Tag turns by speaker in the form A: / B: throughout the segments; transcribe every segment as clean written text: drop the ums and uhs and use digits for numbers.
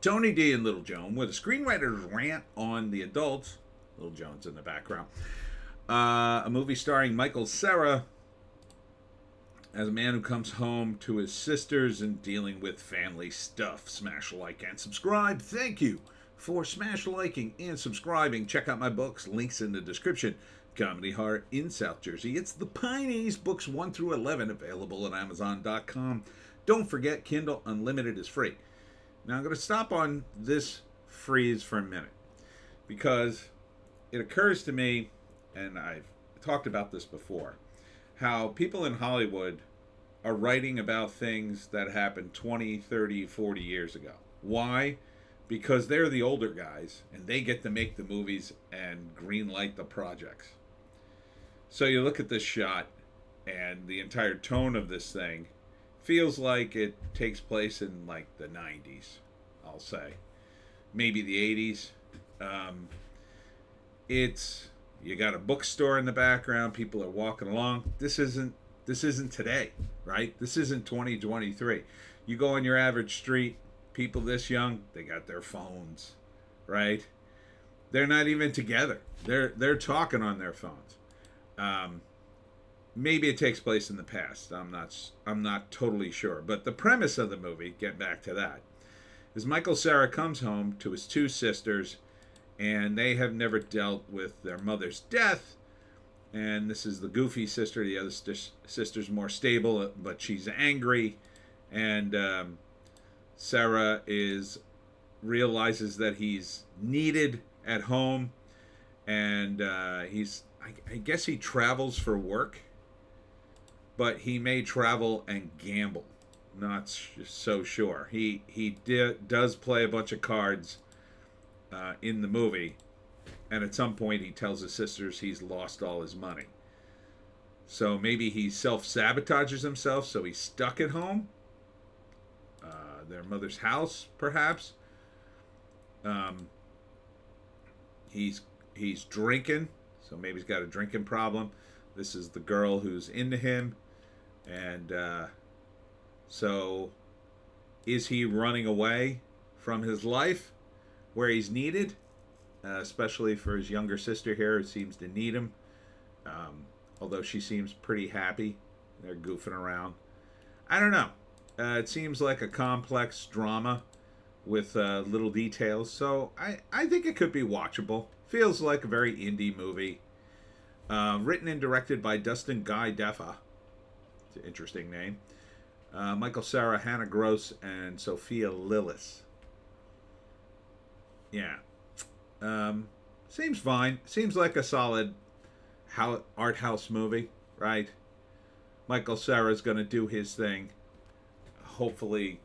A: Tony D and Little Joan with a screenwriter's rant on the adults. Little Joan's in the background. A movie starring Michael Cera as a man who comes home to his sisters and dealing with family stuff. Smash like and subscribe. Thank you for smash liking and subscribing. Check out my books. Links in the description. Comedy Heart in South Jersey. It's The Pineys, books 1 through 11, available at Amazon.com. Don't forget, Kindle Unlimited is free. Now I'm going to stop on this freeze for a minute because it occurs to me, and I've talked about this before, how people in Hollywood are writing about things that happened 20, 30, 40 years ago. Why? Because they're the older guys and they get to make the movies and greenlight the projects. So you look at this shot and the entire tone of this thing feels like it takes place in like the 90s, I'll say. Maybe the 80s. It's you got a bookstore in the background, people are walking along. This isn't today, right? This isn't 2023. You go on your average street, people this young, they got their phones, right? They're not even together. They're talking on their phones. Maybe it takes place in the past. I'm not totally sure. But the premise of the movie, get back to that, is Michael Cera comes home to his two sisters, and they have never dealt with their mother's death. And this is the goofy sister. The other sister's more stable, but she's angry. And Cera realizes that he's needed at home, and I guess he travels for work, but he may travel and gamble. Not so sure. He does play a bunch of cards in the movie, and at some point he tells his sisters he's lost all his money. So maybe he self-sabotages himself, so he's stuck at home. Their mother's house, perhaps. He's drinking, so maybe he's got a drinking problem. This is the girl who's into him, and so is he running away from his life where he's needed, especially for his younger sister here who seems to need him, although she seems pretty happy. They're goofing around. I don't know. It seems like a complex drama with little details, so I think it could be watchable. Feels like a very indie movie. Written and directed by Dustin Guy Deffa. It's an interesting name. Michael Cera, Hannah Gross, and Sophia Lillis. Yeah. Seems fine. Seems like a solid art house movie, right? Michael Cera's going to do his thing. Hopefully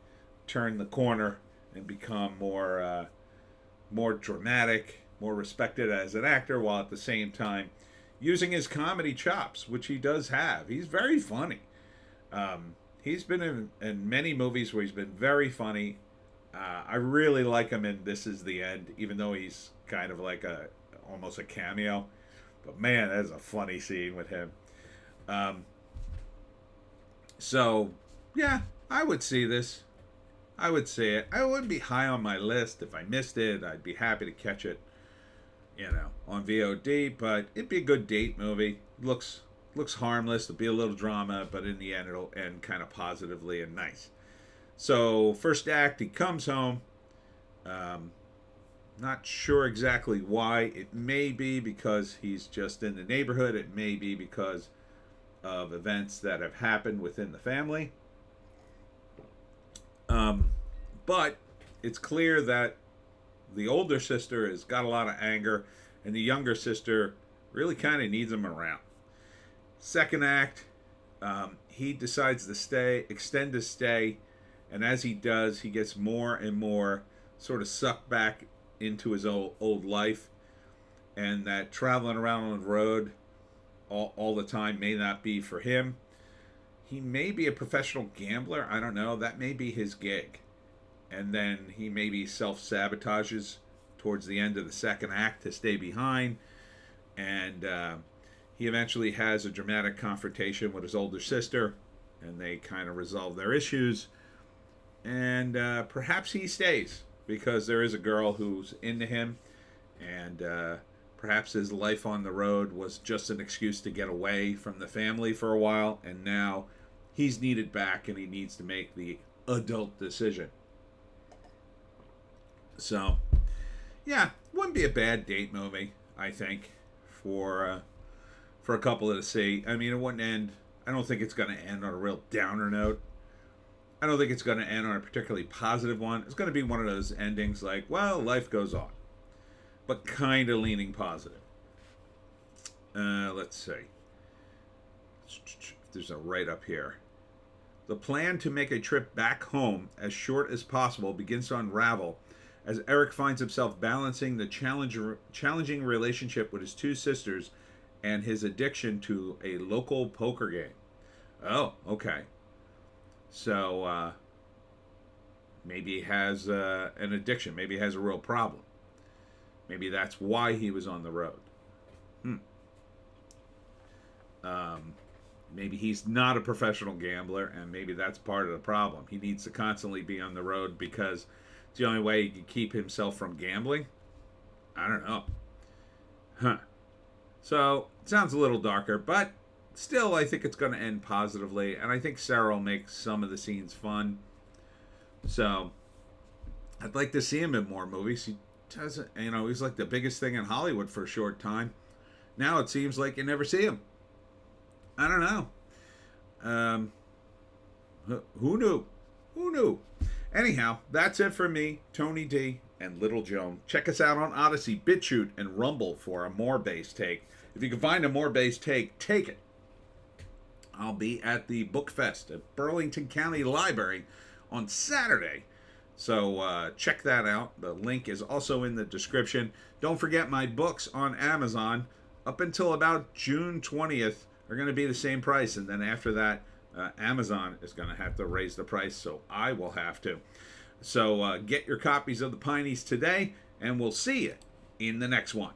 A: turn the corner and become more dramatic, more respected as an actor, while at the same time using his comedy chops, which he does have. He's very funny. He's been in many movies where he's been very funny. I really like him in This Is the End, even though he's kind of like almost a cameo. But man, that's a funny scene with him. So yeah, I would see this. I would see it. I wouldn't be high on my list. If I missed it, I'd be happy to catch it, on VOD. But it'd be a good date movie. Looks harmless. There'll be a little drama, but in the end, it'll end kind of positively and nice. So first act, he comes home. Not sure exactly why. It may be because he's just in the neighborhood. It may be because of events that have happened within the family. But it's clear that the older sister has got a lot of anger, and the younger sister really kind of needs him around. Second act, he decides to extend his stay, and as he does, he gets more and more sort of sucked back into his old life, and that traveling around on the road all the time may not be for him. He may be a professional gambler. I don't know. That may be his gig. And then he maybe self-sabotages towards the end of the second act to stay behind. And he eventually has a dramatic confrontation with his older sister. And they kind of resolve their issues. And perhaps he stays. because there is a girl who's into him, and perhaps his life on the road was just an excuse to get away from the family for a while, and now he's needed back and he needs to make the adult decision. So, yeah, wouldn't be a bad date movie, I think, for a couple to see. I mean, it wouldn't end. I don't think it's going to end on a real downer note. I don't think it's going to end on a particularly positive one. It's going to be one of those endings like, well, life goes on, but kind of leaning positive. Let's see. There's a write up here. The plan to make a trip back home as short as possible begins to unravel as Eric finds himself balancing the challenging relationship with his two sisters and his addiction to a local poker game. Oh, okay. So maybe he has an addiction. Maybe he has a real problem. Maybe that's why he was on the road. Maybe he's not a professional gambler, and maybe that's part of the problem. He needs to constantly be on the road because it's the only way he can keep himself from gambling. I don't know. So, it sounds a little darker, but still, I think it's going to end positively, and I think Sarah will make some of the scenes fun. So, I'd like to see him in more movies. He doesn't, he's like the biggest thing in Hollywood for a short time. Now it seems like you never see him. I don't know. Who knew? Who knew? Anyhow, that's it for me, Tony D, and Little Joan. Check us out on Odyssey, BitChute, and Rumble for a more base take. If you can find a more base take, take it. I'll be at the Book Fest at Burlington County Library on Saturday. So check that out. The link is also in the description. Don't forget my books on Amazon up until about June 20th are going to be the same price. And then after that, Amazon is going to have to raise the price. So I will have to. So get your copies of the Pineys today, and we'll see you in the next one.